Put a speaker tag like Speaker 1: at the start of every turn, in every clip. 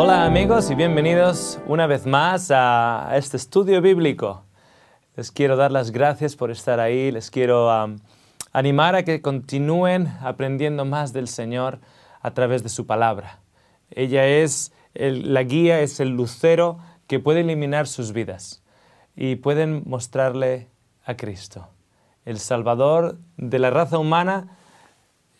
Speaker 1: Hola amigos y bienvenidos una vez más a este estudio bíblico. Les quiero dar las gracias por estar ahí, les quiero animar a que continúen aprendiendo más del Señor a través de su palabra. Ella es la guía, es el lucero que puede iluminar sus vidas y pueden mostrarle a Cristo, el Salvador de la raza humana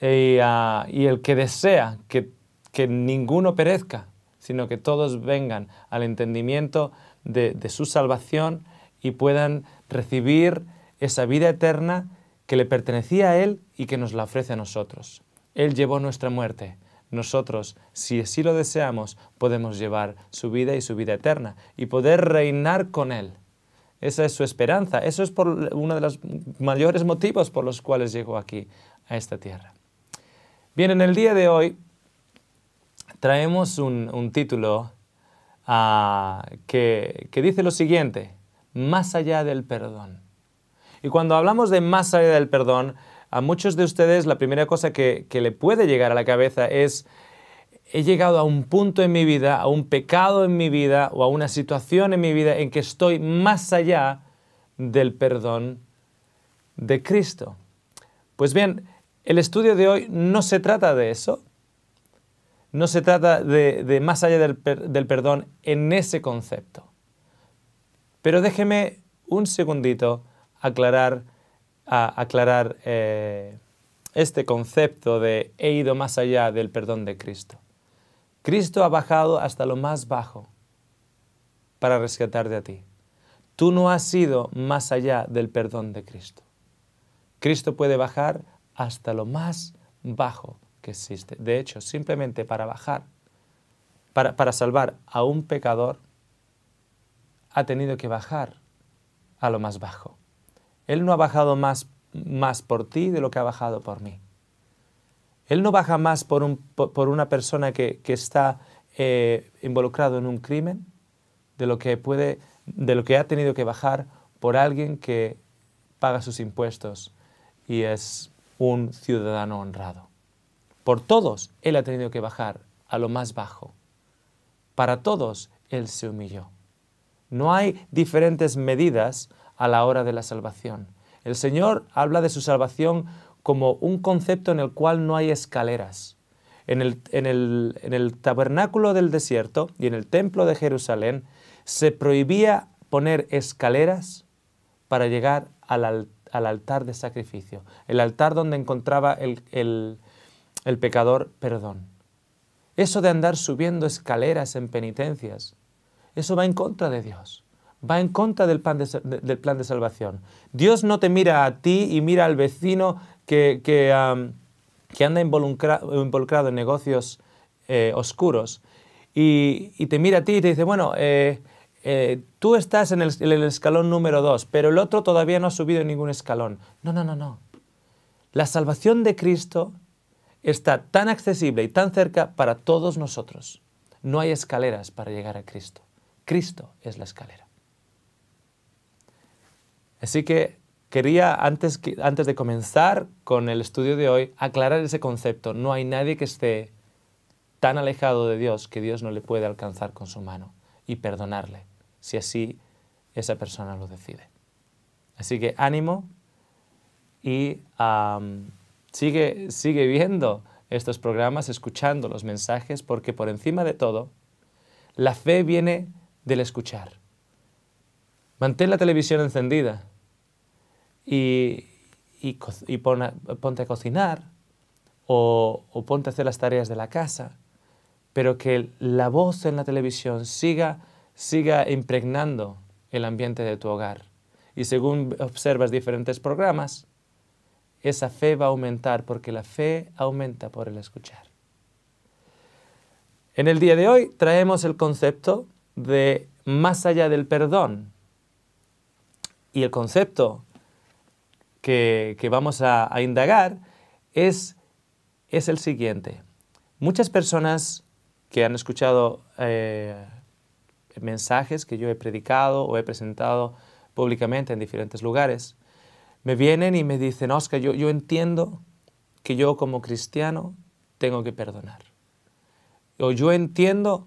Speaker 1: y el que desea que ninguno perezca, sino que todos vengan al entendimiento de su salvación y puedan recibir esa vida eterna que le pertenecía a Él y que nos la ofrece a nosotros. Él llevó nuestra muerte. Nosotros, si así lo deseamos, podemos llevar su vida y su vida eterna y poder reinar con Él. Esa es su esperanza. Eso es uno de los mayores motivos por los cuales llegó aquí, a esta tierra. Bien, en el día de hoy traemos un título que dice lo siguiente: más allá del perdón. Y cuando hablamos de más allá del perdón, a muchos de ustedes la primera cosa que le puede llegar a la cabeza es: he llegado a un punto en mi vida, a un pecado en mi vida o a una situación en mi vida en que estoy más allá del perdón de Cristo. Pues bien, el estudio de hoy no se trata de eso. No se trata de más allá del perdón en ese concepto. Pero déjeme un segundito aclarar este concepto de he ido más allá del perdón de Cristo. Cristo ha bajado hasta lo más bajo para rescatarte a ti. Tú no has ido más allá del perdón de Cristo. Cristo puede bajar hasta lo más bajo que existe. De hecho, simplemente para bajar, para salvar a un pecador, ha tenido que bajar a lo más bajo. Él no ha bajado más por ti de lo que ha bajado por mí. Él no baja más por una persona que está involucrado en un crimen de lo que ha tenido que bajar por alguien que paga sus impuestos y es un ciudadano honrado. Por todos, Él ha tenido que bajar a lo más bajo. Para todos, Él se humilló. No hay diferentes medidas a la hora de la salvación. El Señor habla de su salvación como un concepto en el cual no hay escaleras. En el tabernáculo del desierto y en el templo de Jerusalén se prohibía poner escaleras para llegar al altar de sacrificio, el altar donde encontraba el pecador perdón. Eso de andar subiendo escaleras en penitencias, eso va en contra de Dios, va en contra del plan de salvación. Dios no te mira a ti y mira al vecino que anda involucrado en negocios oscuros y te mira a ti y te dice, bueno, tú estás en el escalón número 2, pero el otro todavía no ha subido ningún escalón. No. La salvación de Cristo está tan accesible y tan cerca para todos nosotros. No hay escaleras para llegar a Cristo. Cristo es la escalera. Así que quería, antes de comenzar con el estudio de hoy, aclarar ese concepto. No hay nadie que esté tan alejado de Dios que Dios no le puede alcanzar con su mano y perdonarle, si así esa persona lo decide. Así que ánimo y sigue viendo estos programas, escuchando los mensajes, porque por encima de todo, la fe viene del escuchar. Mantén la televisión encendida y ponte a cocinar o ponte a hacer las tareas de la casa, pero que la voz en la televisión siga impregnando el ambiente de tu hogar. Y según observas diferentes programas, esa fe va a aumentar, porque la fe aumenta por el escuchar. En el día de hoy traemos el concepto de más allá del perdón. Y el concepto que vamos a indagar es el siguiente. Muchas personas que han escuchado mensajes que yo he predicado o he presentado públicamente en diferentes lugares, me vienen y me dicen, Óscar, yo entiendo que yo como cristiano tengo que perdonar. O yo entiendo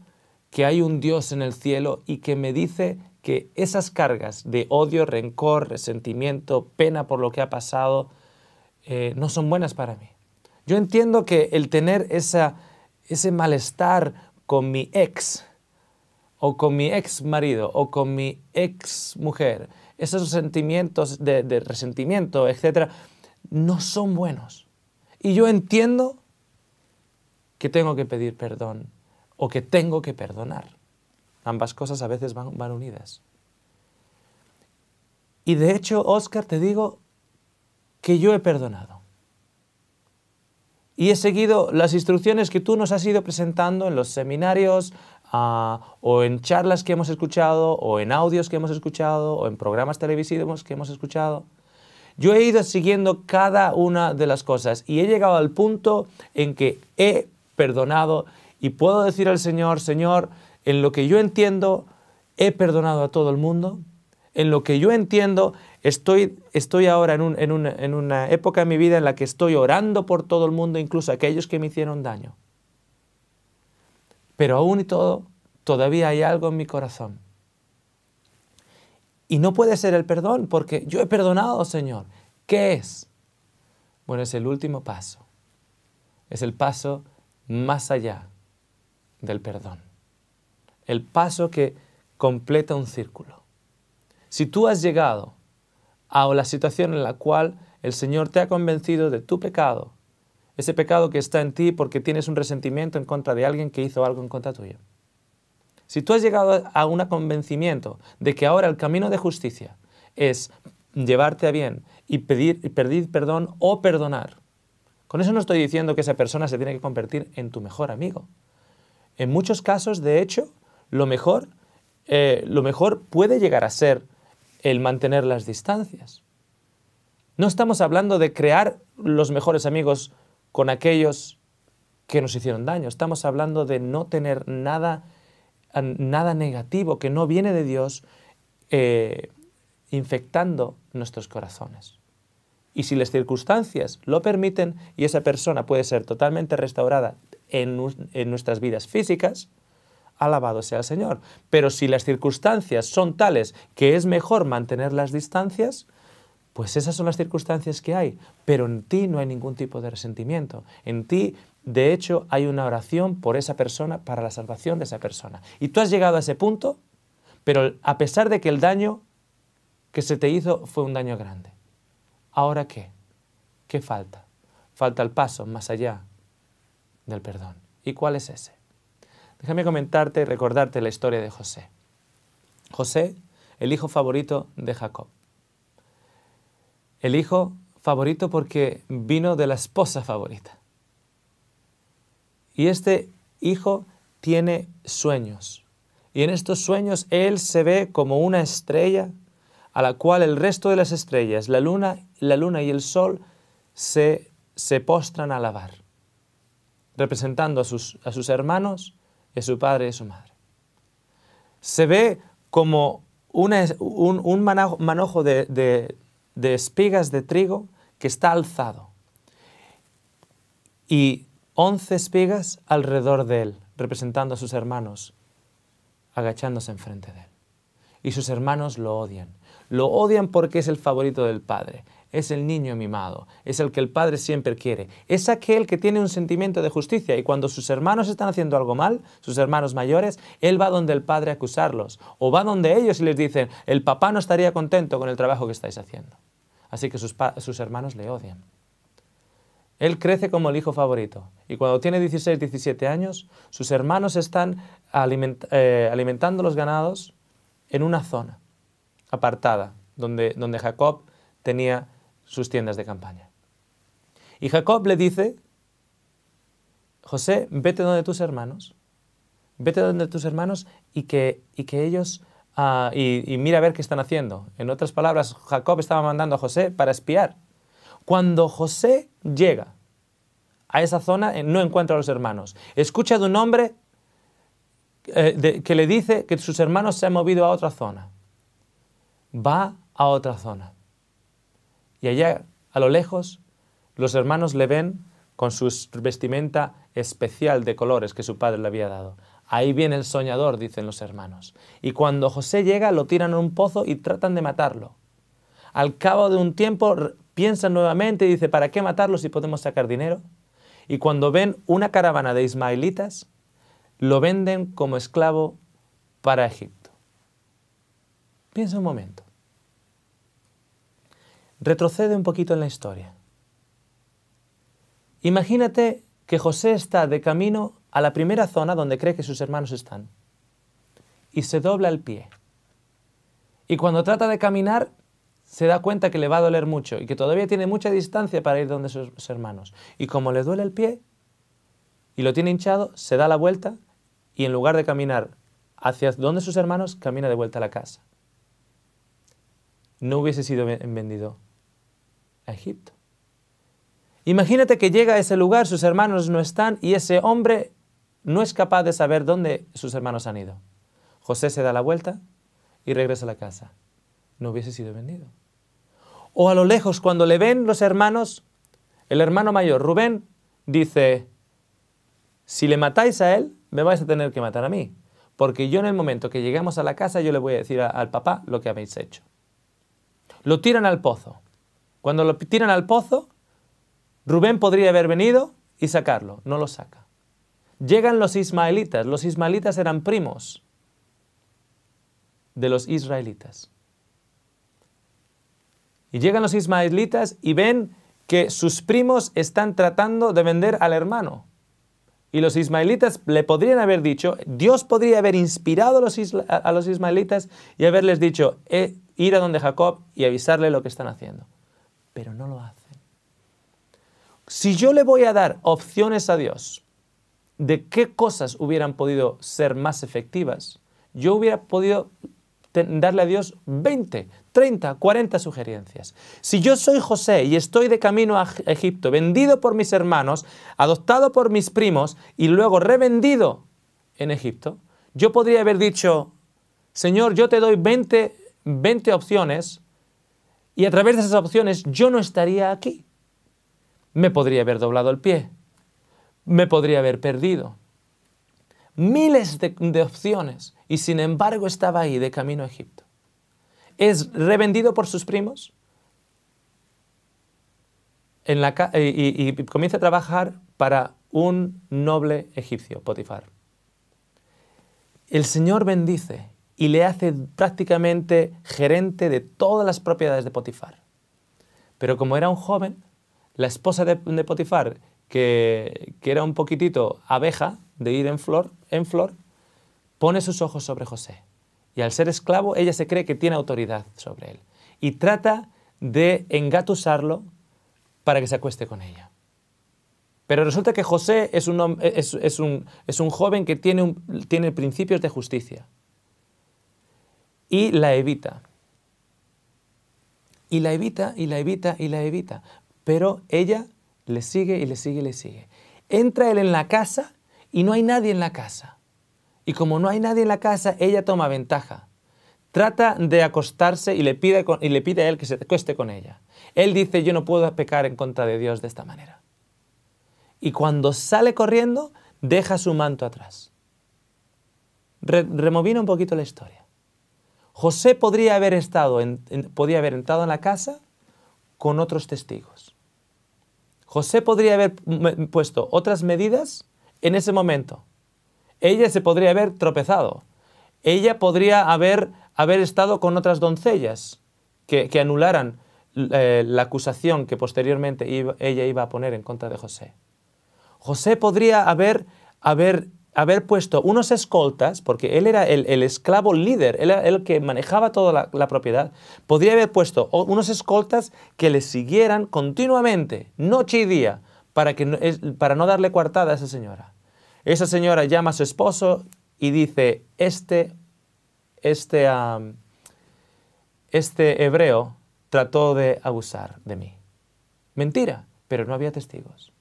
Speaker 1: que hay un Dios en el cielo y que me dice que esas cargas de odio, rencor, resentimiento, pena por lo que ha pasado, no son buenas para mí. Yo entiendo que el tener ese malestar con mi ex, o con mi ex marido, o con mi ex mujer, esos sentimientos de resentimiento, etcétera, no son buenos. Y yo entiendo que tengo que pedir perdón o que tengo que perdonar. Ambas cosas a veces van unidas. Y de hecho, Óscar, te digo que yo he perdonado. Y he seguido las instrucciones que tú nos has ido presentando en los seminarios, o en charlas que hemos escuchado, o en audios que hemos escuchado, o en programas televisivos que hemos escuchado. Yo he ido siguiendo cada una de las cosas y he llegado al punto en que he perdonado y puedo decir al Señor, Señor, en lo que yo entiendo, he perdonado a todo el mundo. En lo que yo entiendo, estoy ahora en una época en mi vida en la que estoy orando por todo el mundo, incluso aquellos que me hicieron daño. Pero aún y todo, todavía hay algo en mi corazón. Y no puede ser el perdón, porque yo he perdonado, Señor. ¿Qué es? Bueno, es el último paso. Es el paso más allá del perdón. El paso que completa un círculo. Si tú has llegado a la situación en la cual el Señor te ha convencido de tu pecado, ese pecado que está en ti porque tienes un resentimiento en contra de alguien que hizo algo en contra tuya. Si tú has llegado a un convencimiento de que ahora el camino de justicia es llevarte a bien y pedir perdón o perdonar, con eso no estoy diciendo que esa persona se tiene que convertir en tu mejor amigo. En muchos casos, de hecho, lo mejor puede llegar a ser el mantener las distancias. No estamos hablando de crear los mejores amigos con aquellos que nos hicieron daño. Estamos hablando de no tener nada negativo que no viene de Dios infectando nuestros corazones. Y si las circunstancias lo permiten y esa persona puede ser totalmente restaurada en nuestras vidas físicas, alabado sea el Señor. Pero si las circunstancias son tales que es mejor mantener las distancias, pues esas son las circunstancias que hay. Pero en ti no hay ningún tipo de resentimiento. En ti, de hecho, hay una oración por esa persona, para la salvación de esa persona. Y tú has llegado a ese punto, pero a pesar de que el daño que se te hizo fue un daño grande. ¿Ahora qué? ¿Qué falta? Falta el paso más allá del perdón. ¿Y cuál es ese? Déjame comentarte y recordarte la historia de José. José, el hijo favorito de Jacob. El hijo favorito porque vino de la esposa favorita. Y este hijo tiene sueños. Y en estos sueños él se ve como una estrella a la cual el resto de las estrellas, la luna y el sol, se postran a alabar, representando a sus hermanos, y a su padre y a su madre. Se ve como un manojo de espigas de trigo que está alzado y 11 espigas alrededor de él, representando a sus hermanos, agachándose enfrente de él. Y sus hermanos lo odian. Lo odian porque es el favorito del padre. Es el niño mimado, es el que el padre siempre quiere. Es aquel que tiene un sentimiento de justicia y cuando sus hermanos están haciendo algo mal, sus hermanos mayores, él va donde el padre a acusarlos. O va donde ellos y les dicen, el papá no estaría contento con el trabajo que estáis haciendo. Así que sus hermanos le odian. Él crece como el hijo favorito y cuando tiene 16, 17 años, sus hermanos están alimentando los ganados en una zona apartada, donde Jacob tenía sus tiendas de campaña. Y Jacob le dice, José, vete donde tus hermanos y que ellos, y mira a ver qué están haciendo. En otras palabras, Jacob estaba mandando a José para espiar. Cuando José llega a esa zona, no encuentra a los hermanos. Escucha de un hombre que le dice que sus hermanos se han movido a otra zona. Va a otra zona. Y allá, a lo lejos, los hermanos le ven con su vestimenta especial de colores que su padre le había dado. Ahí viene el soñador, dicen los hermanos. Y cuando José llega, lo tiran en un pozo y tratan de matarlo. Al cabo de un tiempo piensan nuevamente y dicen, ¿para qué matarlo si podemos sacar dinero? Y cuando ven una caravana de ismaelitas, lo venden como esclavo para Egipto. Piensa un momento. Retrocede un poquito en la historia. Imagínate que José está de camino a la primera zona donde cree que sus hermanos están y se dobla el pie. Y cuando trata de caminar, se da cuenta que le va a doler mucho y que todavía tiene mucha distancia para ir donde sus hermanos. Y como le duele el pie y lo tiene hinchado, se da la vuelta y en lugar de caminar hacia donde sus hermanos, camina de vuelta a la casa. No hubiese sido vendido a Egipto. Imagínate que llega a ese lugar, sus hermanos no están y ese hombre no es capaz de saber dónde sus hermanos han ido. José se da la vuelta y regresa a la casa. No hubiese sido vendido. O a lo lejos, cuando le ven los hermanos, el hermano mayor, Rubén, dice, si le matáis a él, me vais a tener que matar a mí. Porque yo en el momento que lleguemos a la casa, yo le voy a decir al papá lo que habéis hecho. Lo tiran al pozo. Cuando lo tiran al pozo, Rubén podría haber venido y sacarlo. No lo saca. Llegan los ismaelitas. Los ismaelitas eran primos de los israelitas. Y llegan los ismaelitas y ven que sus primos están tratando de vender al hermano. Y los ismaelitas le podrían haber dicho, Dios podría haber inspirado a los ismaelitas y haberles dicho, ir a donde Jacob y avisarle lo que están haciendo. Pero no lo hacen. Si yo le voy a dar opciones a Dios de qué cosas hubieran podido ser más efectivas, yo hubiera podido darle a Dios 20, 30, 40 sugerencias. Si yo soy José y estoy de camino a Egipto, vendido por mis hermanos, adoptado por mis primos y luego revendido en Egipto, yo podría haber dicho, Señor, yo te doy 20 opciones y a través de esas opciones yo no estaría aquí. Me podría haber doblado el pie, me podría haber perdido. Miles de opciones y sin embargo estaba ahí de camino a Egipto. Es revendido por sus primos y comienza a trabajar para un noble egipcio, Potifar. El Señor bendice y le hace prácticamente gerente de todas las propiedades de Potifar. Pero como era un joven, la esposa de Potifar, que era un poquitito abeja de ir en flor, pone sus ojos sobre José. Y al ser esclavo, ella se cree que tiene autoridad sobre él. Y trata de engatusarlo para que se acueste con ella. Pero resulta que José es un joven que tiene principios de justicia. Y la evita. Y la evita, y la evita, y la evita. Pero ella le sigue y le sigue y le sigue. Entra él en la casa y no hay nadie en la casa. Y como no hay nadie en la casa, ella toma ventaja. Trata de acostarse y le pide a él que se acueste con ella. Él dice, yo no puedo pecar en contra de Dios de esta manera. Y cuando sale corriendo, deja su manto atrás. Remobina un poquito la historia. José podría haber entrado en la casa con otros testigos. José podría haber puesto otras medidas en ese momento. Ella se podría haber tropezado. Ella podría haber estado con otras doncellas que anularan la acusación que posteriormente ella iba a poner en contra de José. José podría haber puesto unos escoltas, porque él era el esclavo líder, él era el que manejaba toda la propiedad. Podría haber puesto unos escoltas que le siguieran continuamente, noche y día, para no darle coartada a esa señora. Esa señora llama a su esposo y dice, este hebreo trató de abusar de mí. Mentira, pero no había testigos.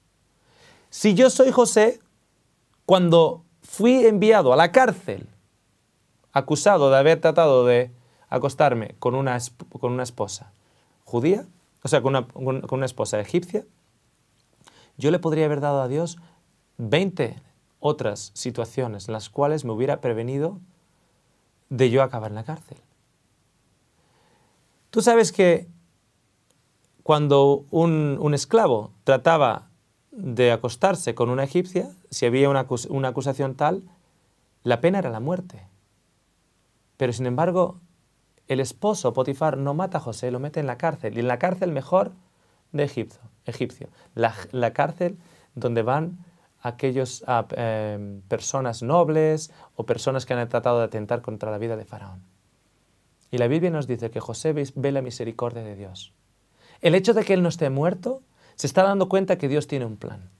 Speaker 1: Si yo soy José, cuando fui enviado a la cárcel, acusado de haber tratado de acostarme con una esposa judía, o sea, con una esposa egipcia, yo le podría haber dado a Dios 20 otras situaciones en las cuales me hubiera prevenido de yo acabar en la cárcel. Tú sabes que cuando un esclavo trataba de acostarse con una egipcia, si había una acusación tal, la pena era la muerte. Pero sin embargo, el esposo Potifar no mata a José, lo mete en la cárcel. Y en la cárcel mejor de egipcio. La cárcel donde van aquellas personas nobles o personas que han tratado de atentar contra la vida de Faraón. Y la Biblia nos dice que José ve la misericordia de Dios. El hecho de que él no esté muerto, se está dando cuenta que Dios tiene un plan.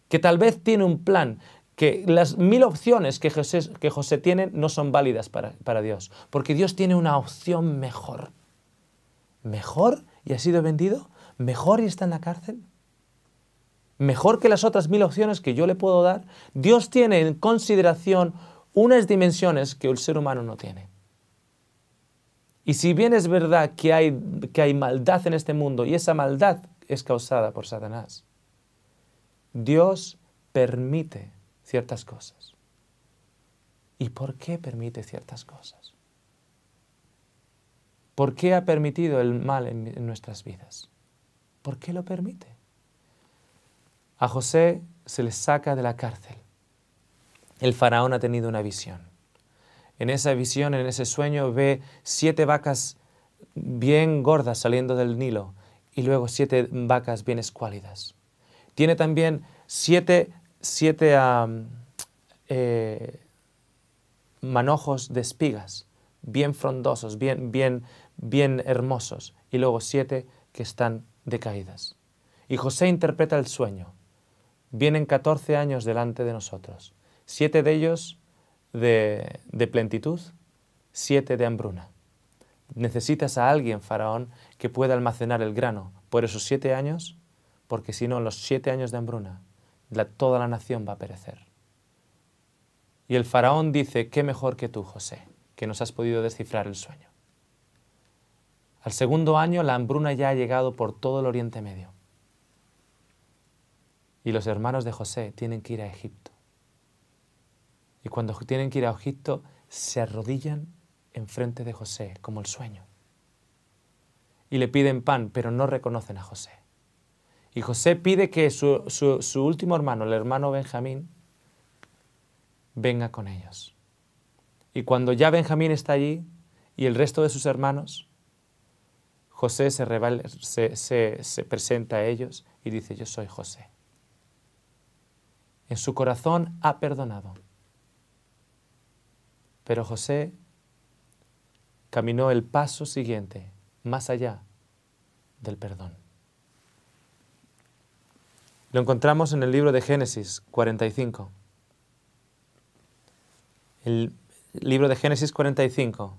Speaker 1: Que tal vez tiene un plan, que las 1000 opciones que José tiene no son válidas para Dios. Porque Dios tiene una opción mejor. ¿Mejor y ha sido vendido? ¿Mejor y está en la cárcel? ¿Mejor que las otras 1000 opciones que yo le puedo dar? Dios tiene en consideración unas dimensiones que el ser humano no tiene. Y si bien es verdad que hay maldad en este mundo y esa maldad es causada por Satanás, Dios permite ciertas cosas. ¿Y por qué permite ciertas cosas? ¿Por qué ha permitido el mal en nuestras vidas? ¿Por qué lo permite? A José se le saca de la cárcel. El faraón ha tenido una visión. En esa visión, en ese sueño, ve 7 vacas bien gordas saliendo del Nilo y luego 7 vacas bien escuálidas. Tiene también 7 manojos de espigas, bien frondosos, bien hermosos, y luego 7 que están decaídas. Y José interpreta el sueño. Vienen 14 años delante de nosotros, 7 de ellos de plenitud, 7 de hambruna. Necesitas a alguien, faraón, que pueda almacenar el grano por esos 7 años, porque si no, los 7 años de hambruna, toda la nación va a perecer. Y el faraón dice, qué mejor que tú, José, que nos has podido descifrar el sueño. Al segundo año, la hambruna ya ha llegado por todo el Oriente Medio. Y los hermanos de José tienen que ir a Egipto. Y cuando tienen que ir a Egipto, se arrodillan enfrente de José, como el sueño. Y le piden pan, pero no reconocen a José. Y José pide que su último hermano, el hermano Benjamín, venga con ellos. Y cuando ya Benjamín está allí, y el resto de sus hermanos, José se presenta a ellos y dice, yo soy José. En su corazón ha perdonado. Pero José caminó el paso siguiente, más allá del perdón. Lo encontramos en el libro de Génesis 45. El libro de Génesis 45,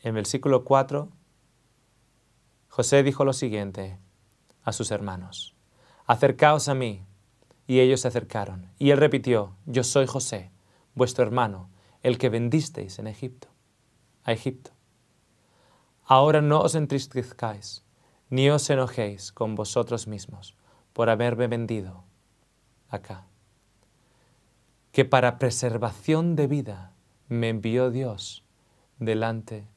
Speaker 1: en versículo 4, José dijo lo siguiente a sus hermanos, acercaos a mí. Y ellos se acercaron. Y él repitió, yo soy José, vuestro hermano, el que vendisteis a Egipto. Ahora no os entristezcáis, ni os enojéis con vosotros mismos por haberme vendido acá. Que para preservación de vida me envió Dios delante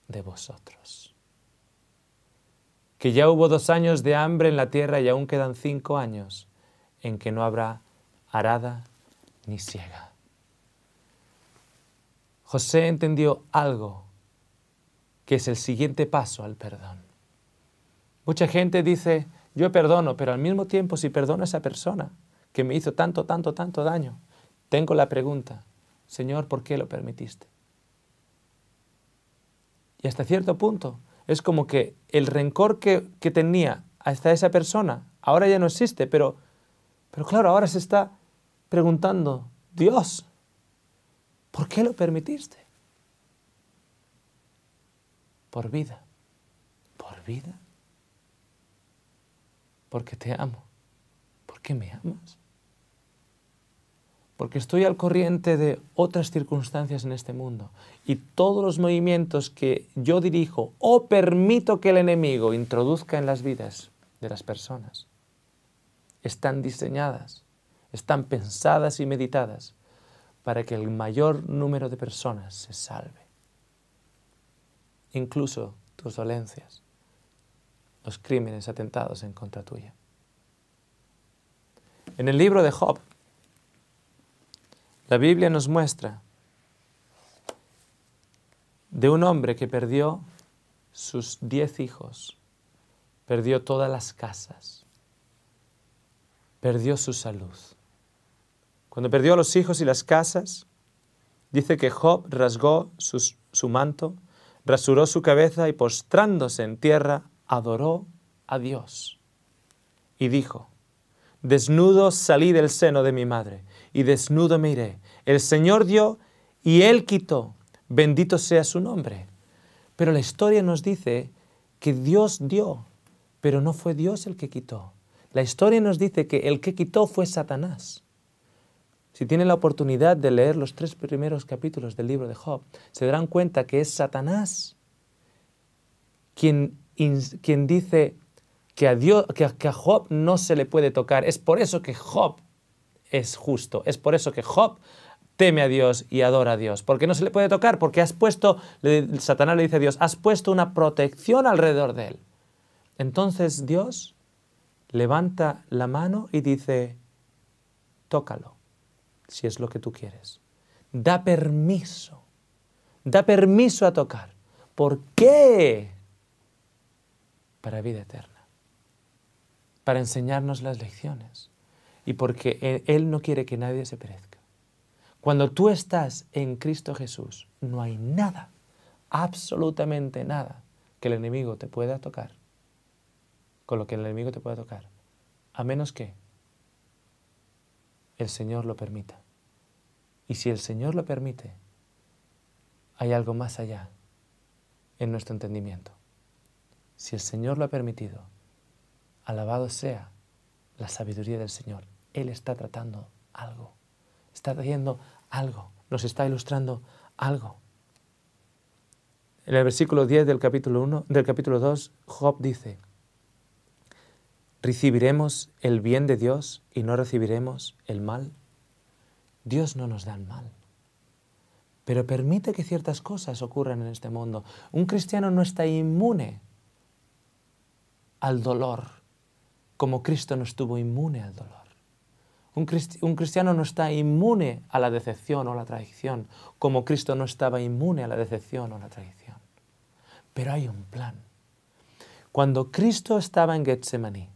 Speaker 1: de vosotros. Que ya hubo 2 años de hambre en la tierra y aún quedan 5 años en que no habrá arada ni siega. José entendió algo que es el siguiente paso al perdón. Mucha gente dice, yo perdono, pero al mismo tiempo si perdono a esa persona que me hizo tanto daño, tengo la pregunta, Señor, ¿por qué lo permitiste? Y hasta cierto punto es como que el rencor que tenía hasta esa persona ahora ya no existe, pero claro, ahora se está preguntando, Dios, ¿por qué lo permitiste? Por vida. ¿Por vida? Porque te amo. ¿Por qué me amas? Porque estoy al corriente de otras circunstancias en este mundo y todos los movimientos que yo dirijo o permito que el enemigo introduzca en las vidas de las personas están diseñadas, están pensadas y meditadas para que el mayor número de personas se salve. Incluso tus dolencias, los crímenes atentados en contra tuya. En el libro de Job, la Biblia nos muestra de un hombre que perdió sus 10 hijos, perdió todas las casas, perdió su salud. Cuando perdió a los hijos y las casas, dice que Job rasgó su manto, rasuró su cabeza y postrándose en tierra, adoró a Dios. Y dijo: desnudo salí del seno de mi madre, y desnudo me iré. El Señor dio y Él quitó. Bendito sea su nombre. Pero la historia nos dice que Dios dio, pero no fue Dios el que quitó. La historia nos dice que el que quitó fue Satanás. Si tienen la oportunidad de leer los 3 primeros capítulos del libro de Job, se darán cuenta que es Satanás quien dice que a Job no se le puede tocar. Es por eso que Job es justo. Es por eso que Job teme a Dios y adora a Dios. Porque no se le puede tocar, porque Satanás le dice a Dios, has puesto una protección alrededor de él. Entonces Dios levanta la mano y dice, tócalo, si es lo que tú quieres. Da permiso a tocar. ¿Por qué? Para vida eterna, para enseñarnos las lecciones y porque Él no quiere que nadie se perezca. Cuando tú estás en Cristo Jesús, no hay nada, absolutamente nada, que el enemigo te pueda tocar, con lo que el enemigo te pueda tocar, a menos que el Señor lo permita. Y si el Señor lo permite, hay algo más allá en nuestro entendimiento. Si el Señor lo ha permitido, alabado sea la sabiduría del Señor. Él está tratando algo, está haciendo algo, nos está ilustrando algo. En el versículo 10 del capítulo 2, Job dice, ¿recibiremos el bien de Dios y no recibiremos el mal? Dios no nos da el mal, pero permite que ciertas cosas ocurran en este mundo. Un cristiano no está inmune al dolor, como Cristo no estuvo inmune al dolor. Un cristiano no está inmune a la decepción o a la traición, como Cristo no estaba inmune a la decepción o a la traición. Pero hay un plan. Cuando Cristo estaba en Getsemaní,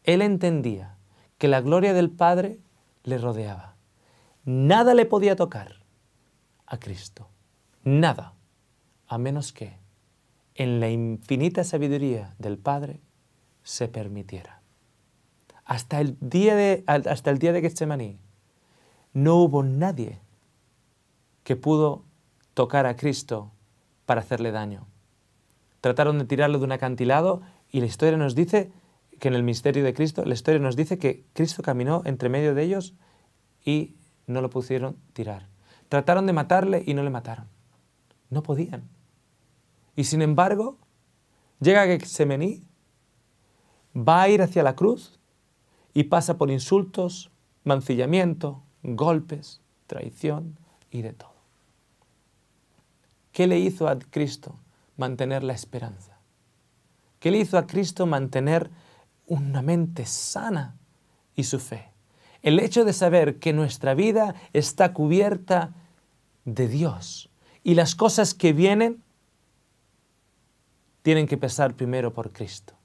Speaker 1: Él entendía que la gloria del Padre le rodeaba. Nada le podía tocar a Cristo. Nada. A menos que en la infinita sabiduría del Padre se permitiera. Hasta el día de Getsemaní no hubo nadie que pudo tocar a Cristo para hacerle daño. Trataron de tirarlo de un acantilado y la historia nos dice que en el misterio de Cristo, la historia nos dice que Cristo caminó entre medio de ellos y no lo pudieron tirar. Trataron de matarle y no le mataron. No podían. Y sin embargo, llega a Getsemaní, va a ir hacia la cruz y pasa por insultos, mancillamiento, golpes, traición y de todo. ¿Qué le hizo a Cristo mantener la esperanza? ¿Qué le hizo a Cristo mantener una mente sana y su fe? El hecho de saber que nuestra vida está cubierta de Dios y las cosas que vienen tienen que pasar primero por Cristo,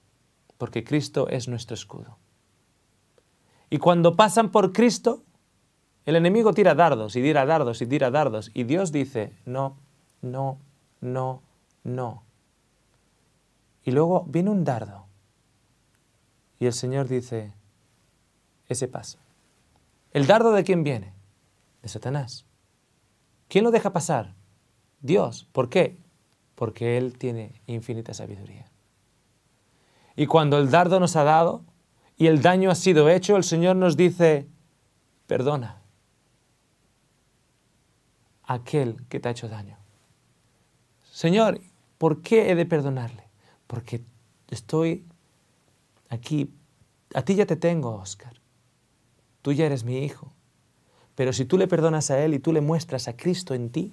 Speaker 1: porque Cristo es nuestro escudo. Y cuando pasan por Cristo, el enemigo tira dardos y tira dardos y tira dardos. Y Dios dice, no, no, no, no. Y luego viene un dardo. Y el Señor dice, ese pasa. ¿El dardo de quién viene? De Satanás. ¿Quién lo deja pasar? Dios. ¿Por qué? Porque Él tiene infinita sabiduría. Y cuando el dardo nos ha dado y el daño ha sido hecho, el Señor nos dice, perdona a aquel que te ha hecho daño. Señor, ¿por qué he de perdonarle? Porque estoy aquí, a ti ya te tengo, Óscar. tú ya eres mi hijo. Pero si tú le perdonas a él y tú le muestras a Cristo en ti,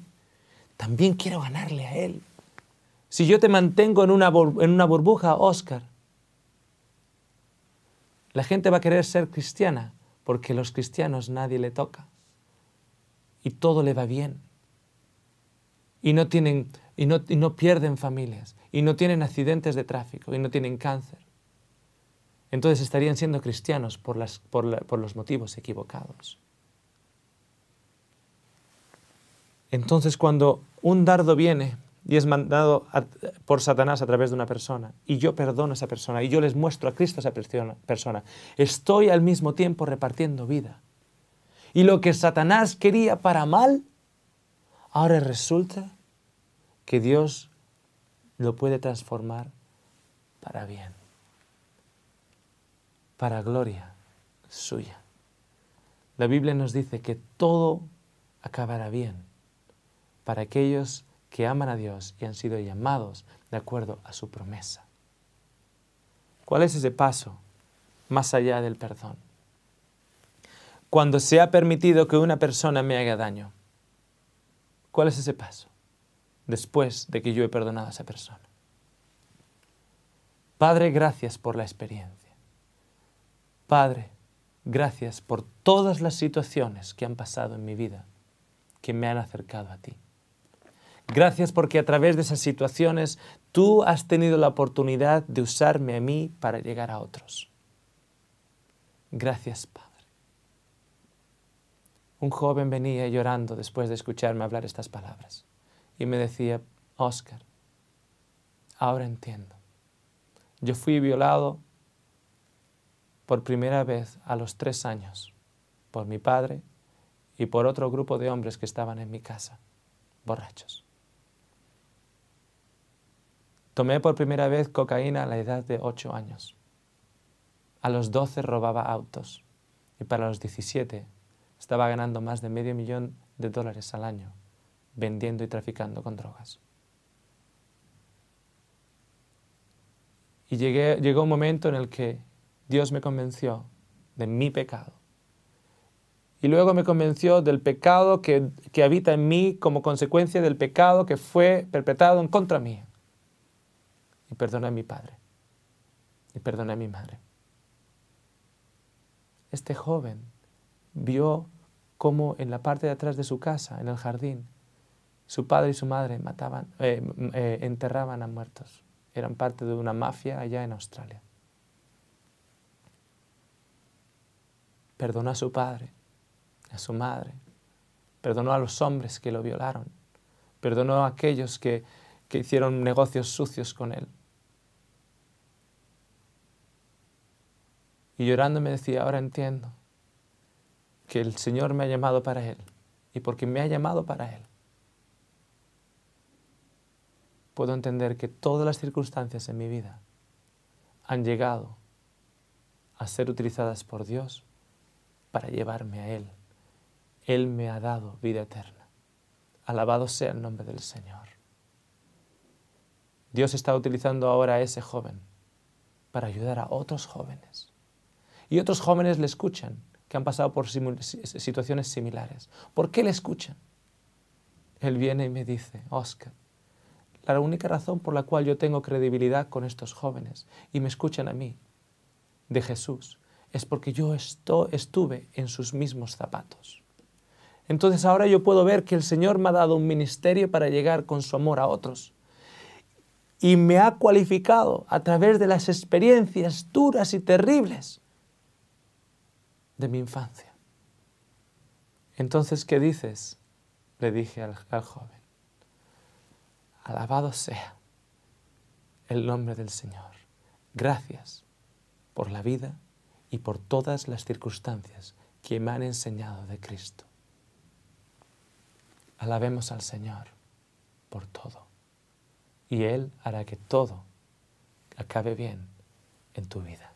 Speaker 1: también quiero ganarle a él. Si yo te mantengo en una burbuja, Óscar, la gente va a querer ser cristiana porque a los cristianos nadie le toca y todo le va bien. Y no pierden familias, y no tienen accidentes de tráfico, y no tienen cáncer. Entonces estarían siendo cristianos por los motivos equivocados. Entonces cuando un dardo viene y es mandado por Satanás a través de una persona, y yo perdono a esa persona, y yo les muestro a Cristo a esa persona, estoy al mismo tiempo repartiendo vida. Y lo que Satanás quería para mal, ahora resulta que Dios lo puede transformar para bien, para gloria suya. La Biblia nos dice que todo acabará bien para aquellos que aman a Dios y han sido llamados de acuerdo a su promesa. ¿Cuál es ese paso más allá del perdón? Cuando se ha permitido que una persona me haga daño, ¿cuál es ese paso? Después de que yo he perdonado a esa persona. Padre, gracias por la experiencia. Padre, gracias por todas las situaciones que han pasado en mi vida, que me han acercado a ti. Gracias porque a través de esas situaciones tú has tenido la oportunidad de usarme a mí para llegar a otros. Gracias, Padre. Un joven venía llorando después de escucharme hablar estas palabras y me decía, Óscar, ahora entiendo. Yo fui violado por primera vez a los 3 años por mi padre y por otro grupo de hombres que estaban en mi casa, borrachos. Tomé por primera vez cocaína a la edad de 8 años. A los 12 robaba autos y para los 17 estaba ganando más de $500,000 al año vendiendo y traficando con drogas. Y llegó un momento en el que Dios me convenció de mi pecado. Y luego me convenció del pecado que habita en mí como consecuencia del pecado que fue perpetrado en contra mía. Y perdoné a mi padre. Y perdoné a mi madre. Este joven vio cómo en la parte de atrás de su casa, en el jardín, su padre y su madre enterraban a muertos. Eran parte de una mafia allá en Australia. Perdonó a su padre, a su madre, perdonó a los hombres que lo violaron, perdonó a aquellos que hicieron negocios sucios con él. Y llorando me decía, ahora entiendo que el Señor me ha llamado para Él, y porque me ha llamado para Él, puedo entender que todas las circunstancias en mi vida han llegado a ser utilizadas por Dios para llevarme a Él. Él me ha dado vida eterna. Alabado sea el nombre del Señor. Dios está utilizando ahora a ese joven para ayudar a otros jóvenes. Y otros jóvenes le escuchan, que han pasado por situaciones similares. ¿Por qué le escuchan? Él viene y me dice, Óscar, la única razón por la cual yo tengo credibilidad con estos jóvenes y me escuchan a mí, de Jesús, es porque yo estuve en sus mismos zapatos. Entonces ahora yo puedo ver que el Señor me ha dado un ministerio para llegar con su amor a otros. Y me ha cualificado a través de las experiencias duras y terribles de mi infancia. Entonces, ¿qué dices? Le dije al joven. Alabado sea el nombre del Señor. Gracias por la vida y por todas las circunstancias que me han enseñado de Cristo. Alabemos al Señor por todo. Y Él hará que todo acabe bien en tu vida.